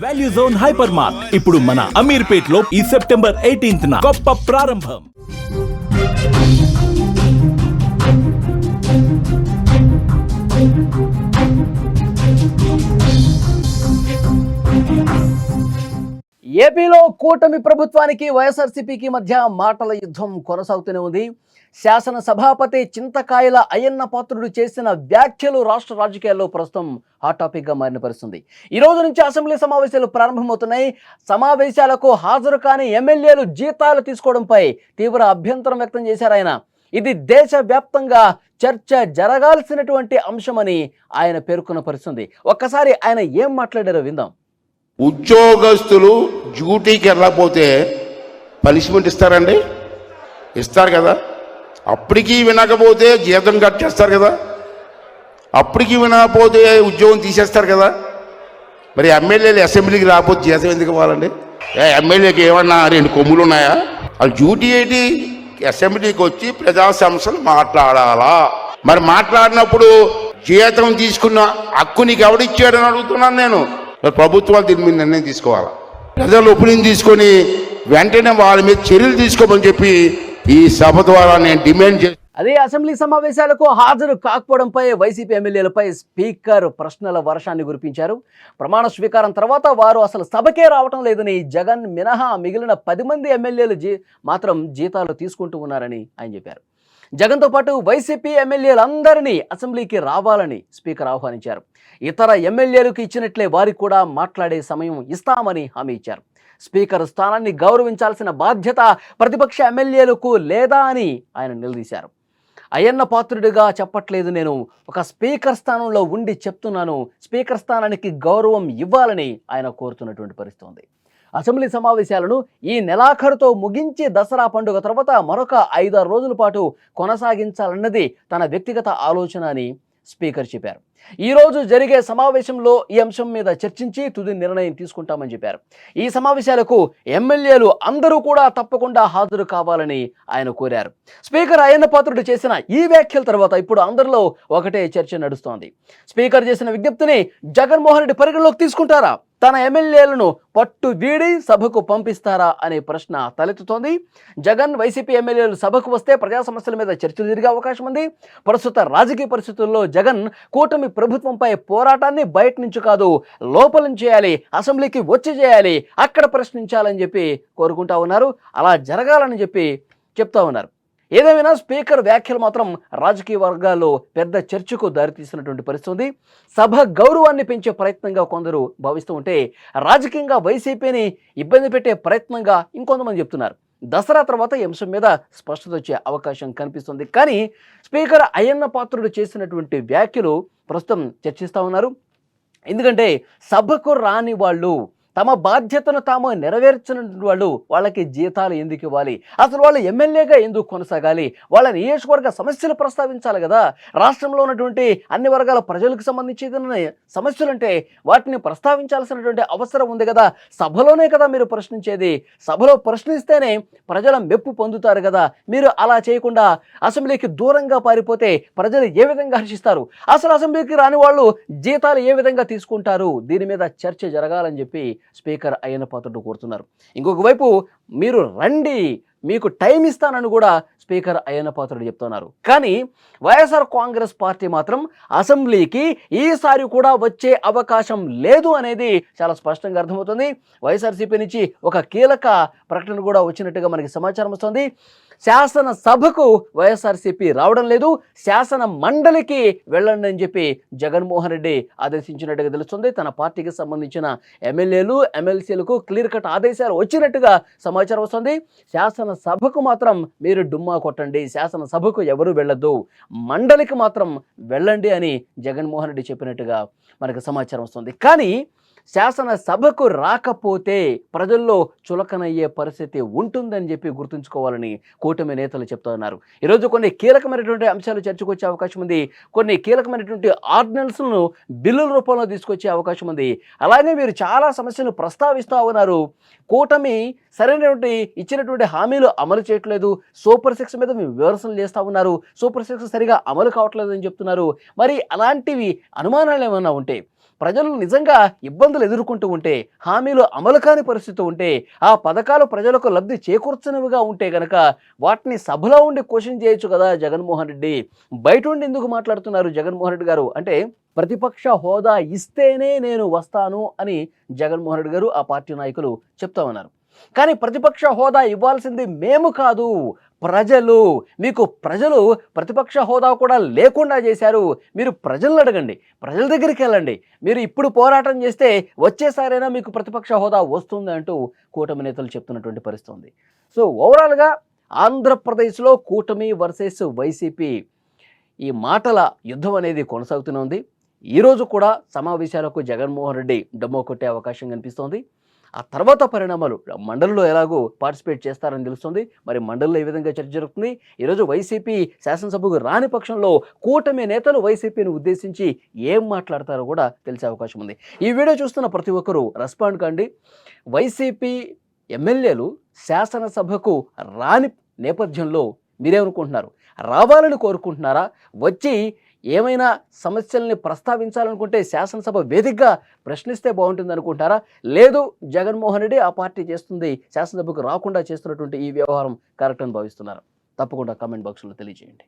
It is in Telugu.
వాల్యూ జోన్ హైపర్ మార్ట్ ఇప్పుడు మన అమీర్పేట్ లో ఈ సెప్టెంబర్ 18న గొప్ప ప్రారంభం. ఏపీలో కూటమి ప్రభుత్వానికి వైఎస్ఆర్సీపీకి మధ్య మాటల యుద్ధం కొనసాగుతూనే ఉంది. శాసన సభాపతి చింతకాయల అయ్యన్న పాత్రుడు చేసిన వ్యాఖ్యలు రాష్ట్ర రాజకీయాల్లో ప్రస్తుతం హాట్ టాపిక్గా మారిన పరిస్థితుంది. ఈ రోజు నుంచి అసెంబ్లీ సమావేశాలు ప్రారంభమవుతున్నాయి. సమావేశాలకు హాజరు కాని ఎమ్మెల్యేలు జీతాలు తీసుకోవడంపై తీవ్ర అభ్యంతరం వ్యక్తం చేశారు ఆయన. ఇది దేశవ్యాప్తంగా చర్చ జరగాల్సినటువంటి అంశమని ఆయన పేర్కొన్న పరిస్థితుంది. ఒక్కసారి ఆయన ఏం మాట్లాడారో విందాం. ఉద్యోగస్తులు డ్యూటీకి వెళ్ళకపోతే పనిష్మెంట్ ఇస్తారండి? ఇస్తారు కదా. అప్పటికీ వినకపోతే జీతం కట్ చేస్తారు కదా. అప్పటికి వినకపోతే ఉద్యోగం తీసేస్తారు కదా. మరి ఎమ్మెల్యేలు అసెంబ్లీకి రాకపోతే జీతం ఎందుకు ఇవ్వాలండి? ఎమ్మెల్యేకి ఏమన్నా 2 కొమ్ములు ఉన్నాయా? వాళ్ళు డ్యూటీ ఏంటి? అసెంబ్లీకి వచ్చి ప్రజా సమస్యలు మాట్లాడాలా. మరి మాట్లాడినప్పుడు జీతం తీసుకున్న హక్కు నీకు ఎవడిచ్చాడని అడుగుతున్నాను నేను. ప్రభుత్వాలు దీని మీద నిర్ణయం తీసుకోవాలి. ప్రజలు ఒపీనియన్ తీసుకొని వెంటనే వాళ్ళ మీద చర్యలు తీసుకోమని చెప్పి ఈ సభ ద్వారా నేను డిమాండ్ చేస్తాను. అదే అసెంబ్లీ సమావేశాలకు హాజరు కాకపోవడంపై వైసీపీ ఎమ్మెల్యేలపై స్పీకర్ ప్రశ్నల వర్షాన్ని కురిపించారు. ప్రమాణ స్వీకారం తర్వాత వారు అసలు సభకే రావటం లేదని, జగన్ మినహా మిగిలిన 10 మంది ఎమ్మెల్యేలు మాత్రం జీతాలు తీసుకుంటూ ఉన్నారని ఆయన చెప్పారు. జగన్తో పాటు వైసీపీ ఎమ్మెల్యేలందరినీ అసెంబ్లీకి రావాలని స్పీకర్ ఆహ్వానించారు. ఇతర ఎమ్మెల్యేలకు ఇచ్చినట్లే వారికి కూడా మాట్లాడే సమయం ఇస్తామని హామీ ఇచ్చారు. స్పీకర్ స్థానాన్ని గౌరవించాల్సిన బాధ్యత ప్రతిపక్ష ఎమ్మెల్యేలకు లేదా అని ఆయన నిలదీశారు. అయ్యన్న పాత్రుడిగా చెప్పట్లేదు, నేను ఒక స్పీకర్ స్థానంలో ఉండి చెప్తున్నాను. స్పీకర్ స్థానానికి గౌరవం ఇవ్వాలని ఆయన కోరుతున్నటువంటి పరిస్థితి ఉంది. అసెంబ్లీ సమావేశాలను ఈ నెలాఖరుతో ముగించి దసరా పండుగ తర్వాత మరొక 5-6 రోజుల పాటు కొనసాగించాలన్నది తన వ్యక్తిగత ఆలోచన అని స్పీకర్ చెప్పారు. ఈ రోజు జరిగే సమావేశంలో ఈ అంశం మీద చర్చించి తుది నిర్ణయం తీసుకుంటామని చెప్పారు. ఈ సమావేశాలకు ఎమ్మెల్యేలు అందరూ కూడా తప్పకుండా హాజరు కావాలని ఆయన కోరారు. స్పీకర్ అయ్యన్న పాత్రుడు చేసిన ఈ వ్యాఖ్యల తర్వాత ఇప్పుడు అందరిలో ఒకటే చర్చ నడుస్తోంది. స్పీకర్ చేసిన విజ్ఞప్తిని జగన్మోహన్ రెడ్డి పరిగణలోకి తీసుకుంటారా? తన ఎమ్మెల్యేలను పట్టు వీడి సభకు పంపిస్తారా అనే ప్రశ్న తలెత్తుతోంది. జగన్ వైసీపీ ఎమ్మెల్యేలు సభకు వస్తే ప్రజా సమస్యల మీద చర్చలు జరిగే అవకాశం ఉంది. ప్రస్తుత రాజకీయ పరిస్థితుల్లో జగన్ కూటమి ప్రభుత్వంపై పోరాటాన్ని బయట నుంచి కాదు, లోపల నుంచి చేయాలి, అసెంబ్లీకి వచ్చి చేయాలి, అక్కడ ప్రశ్నించాలని చెప్పి కోరుకుంటా ఉన్నారు. అలా జరగాలని చెప్పి చెప్తా ఉన్నారు. ఏదేమైనా స్పీకర్ వ్యాఖ్యలు మాత్రం రాజకీయ వర్గాల్లో పెద్ద చర్చకు దారితీసినటువంటి పరిస్థితి ఉంది. సభ గౌరవాన్ని పెంచే ప్రయత్నంగా కొందరు భావిస్తూ ఉంటే, రాజకీయంగా వైసీపీని ఇబ్బంది పెట్టే ప్రయత్నంగా ఇంకొంతమంది చెప్తున్నారు. దసరా తర్వాత ఈ అంశం మీద స్పష్టత వచ్చే అవకాశం కనిపిస్తుంది. కానీ స్పీకర్ అయ్యన్న పాత్రుడు చేసినటువంటి వ్యాఖ్యలు ప్రస్తుతం చర్చిస్తూ ఉన్నారు. ఎందుకంటే సభకు రాని వాళ్ళు, తమ బాధ్యతను తాము నెరవేర్చిన వాళ్ళు, వాళ్ళకి జీతాలు ఎందుకు ఇవ్వాలి? అసలు వాళ్ళు ఎమ్మెల్యేగా ఎందుకు కొనసాగాలి? వాళ్ళ నియోజకవర్గ సమస్యలు ప్రస్తావించాలి కదా. రాష్ట్రంలో ఉన్నటువంటి అన్ని వర్గాల ప్రజలకు సంబంధించిన సమస్యలుంటే వాటిని ప్రస్తావించాల్సినటువంటి అవసరం ఉంది కదా. సభలోనే కదా మీరు ప్రశ్నించేది. సభలో ప్రశ్నిస్తేనే ప్రజల మెప్పు పొందుతారు కదా. మీరు అలా చేయకుండా అసెంబ్లీకి దూరంగా పారిపోతే ప్రజలు ఏ విధంగా హర్షిస్తారు? అసలు అసెంబ్లీకి రాని వాళ్ళు జీతాలు ఏ విధంగా తీసుకుంటారు? దీని మీద చర్చ జరగాలని చెప్పి స్పీకర్ అయ్యన్న పాత్రుడు కోరుతున్నారు. ఇంకొక వైపు మీరు రండి, మీకు టైం ఇస్తానని కూడా స్పీకర్ అయ్యన్న పాత్రుడు చెప్తున్నారు. కానీ వైఎస్ఆర్ కాంగ్రెస్ పార్టీ మాత్రం అసెంబ్లీకి ఈసారి కూడా వచ్చే అవకాశం లేదు అనేది చాలా స్పష్టంగా అర్థమవుతుంది. వైఎస్ఆర్సీపీ నుంచి ఒక కీలక ప్రకటన కూడా వచ్చినట్టుగా మనకి సమాచారం వస్తుంది. శాసన సభకు వైఎస్ఆర్సీపీ రావడం లేదు, శాసన మండలికి వెళ్ళండి అని చెప్పి జగన్మోహన్ రెడ్డి ఆదేశించినట్టుగా తెలుస్తుంది. తన పార్టీకి సంబంధించిన ఎమ్మెల్యేలు ఎమ్మెల్సీలకు క్లియర్ కట్ ఆదేశాలు వచ్చినట్టుగా సమాచారం వస్తుంది. శాసన సభకు మాత్రం మీరు డుమ్మా కొట్టండి, శాసన సభకు ఎవరు వెళ్ళొద్దు, మండలికి మాత్రం వెళ్ళండి అని జగన్మోహన్ రెడ్డి చెప్పినట్టుగా మనకు సమాచారం వస్తుంది. కానీ శాసన సభకు రాకపోతే ప్రజల్లో చులకనయ్యే పరిస్థితి ఉంటుందని చెప్పి గుర్తుంచుకోవాలని కూటమి నేతలు చెప్తా ఉన్నారు. ఈరోజు కొన్ని కీలకమైనటువంటి అంశాలు చర్చకు వచ్చే అవకాశం ఉంది. కొన్ని కీలకమైనటువంటి ఆర్డినెన్స్లను బిల్లుల రూపంలో తీసుకొచ్చే అవకాశం ఉంది. అలాగే మీరు చాలా సమస్యలు ప్రస్తావిస్తూ ఉన్నారు. కూటమి సరైనటువంటి ఇచ్చినటువంటి హామీలు అమలు చేయట్లేదు, సూపర్ 6 మీద మీరు విమర్శలు చేస్తూ ఉన్నారు, సూపర్ 6 సరిగా అమలు కావట్లేదు అని చెప్తున్నారు. మరి అలాంటివి అనుమానాలు ఏమైనా ఉంటే ప్రజలు నిజంగా ఇబ్బందులు ఎదుర్కొంటూ ఉంటే, హామీలు అమలు కాని పరిస్థితి ఉంటే, ఆ పథకాలు ప్రజలకు లబ్ధి చేకూర్చనివిగా ఉంటే గనక వాటిని సభలో ఉండి క్వశ్చన్ చేయొచ్చు కదా జగన్మోహన్ రెడ్డి. బయట ఉండి ఎందుకు మాట్లాడుతున్నారు జగన్మోహన్ రెడ్డి గారు అంటే, ప్రతిపక్ష హోదా ఇస్తేనే నేను వస్తాను అని జగన్మోహన్ రెడ్డి గారు ఆ పార్టీ నాయకులు చెప్తా ఉన్నారు. కానీ ప్రతిపక్ష హోదా ఇవ్వాల్సింది మేము కాదు, ప్రజలు. మీకు ప్రజలు ప్రతిపక్ష హోదా కూడా లేకుండా చేశారు. మీరు ప్రజలను అడగండి, ప్రజల దగ్గరికి వెళ్ళండి. మీరు ఇప్పుడు పోరాటం చేస్తే వచ్చేసారైనా మీకు ప్రతిపక్ష హోదా వస్తుంది అంటూ కూటమి నేతలు చెప్తున్నటువంటి పరిస్థితి ఉంది. సో ఓవరాల్గా ఆంధ్రప్రదేశ్లో కూటమి వర్సెస్ వైసీపీ ఈ మాటల యుద్ధం అనేది కొనసాగుతూనే ఉంది. ఈరోజు కూడా సమావేశాలకు జగన్మోహన్ రెడ్డి డమ్మో కొట్టే అవకాశం కనిపిస్తోంది. ఆ తర్వాత పరిణామాలు మండలిలో ఎలాగో పార్టిసిపేట్ చేస్తారని తెలుస్తుంది. మరి మండలిలో ఏ విధంగా చర్చ జరుగుతుంది? ఈరోజు వైసీపీ శాసనసభకు రాని పక్షంలో కూటమి నేతలు వైసీపీని ఉద్దేశించి ఏం మాట్లాడతారో కూడా తెలిసే అవకాశం ఉంది. ఈ వీడియో చూస్తున్న ప్రతి ఒక్కరూ రెస్పాండ్ కండి. వైసీపీ ఎమ్మెల్యేలు శాసనసభకు రాని నేపథ్యంలో మీరేమనుకుంటున్నారు? రావాలని కోరుకుంటున్నారా? వచ్చి ఏమైనా సమస్యల్ని ప్రస్తావించాలనుకుంటే శాసనసభ వేదికగా ప్రశ్నిస్తే బాగుంటుంది అనుకుంటారా? లేదు జగన్మోహన్ రెడ్డి ఆ పార్టీ చేస్తుంది శాసనసభకు రాకుండా చేస్తున్నటువంటి ఈ వ్యవహారం కరెక్ట్ అని భావిస్తున్నారు? తప్పకుండా కామెంట్ బాక్స్లో తెలియజేయండి.